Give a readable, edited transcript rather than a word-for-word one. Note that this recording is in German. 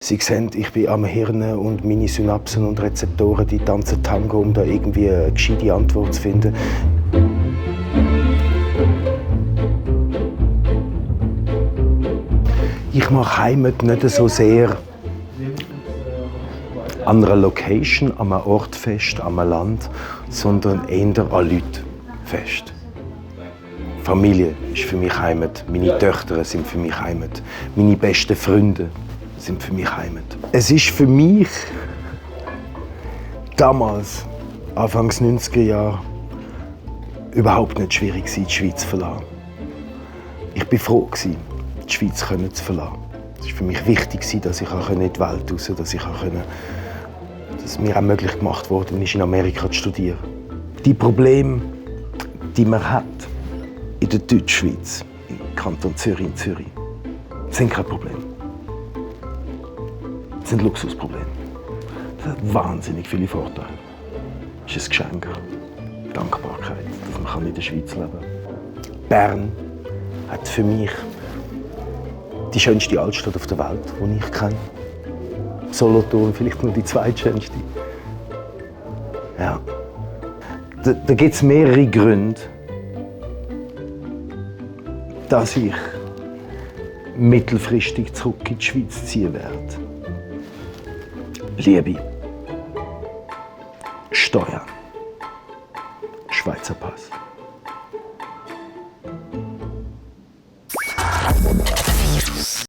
Sie sehen, ich bin am Hirn und meine Synapsen und Rezeptoren, die tanzen Tango, um da irgendwie eine gescheite Antwort zu finden. Ich mache Heimat nicht so sehr an einer Location, an einem Ort fest, an einem Land, sondern eher an Leuten fest. Familie ist für mich Heimat, meine Töchter sind für mich Heimat, meine besten Freunde sind für mich Heimat. Es ist für mich damals, Anfangs 90er Jahre, überhaupt nicht schwierig, die Schweiz zu verlassen. Ich war froh, die Schweiz zu verlassen. Es war für mich wichtig, dass ich in die Welt raus konnte, dass mir auch möglich gemacht wurde, in Amerika zu studieren. Die Probleme, die man hat in der Deutschschweiz, im Kanton Zürich, sind kein Problem. Das sind Luxusprobleme. Das hat wahnsinnig viele Vorteile. Es ist ein Geschenk, Dankbarkeit, dass man in der Schweiz leben kann. Bern hat für mich die schönste Altstadt auf der Welt, die ich kenne. Solothurn vielleicht nur die zweitschönste. Ja. Da gibt es mehrere Gründe, dass ich mittelfristig zurück in die Schweiz ziehen werde. Liebe, Steuern, Schweizer Pass.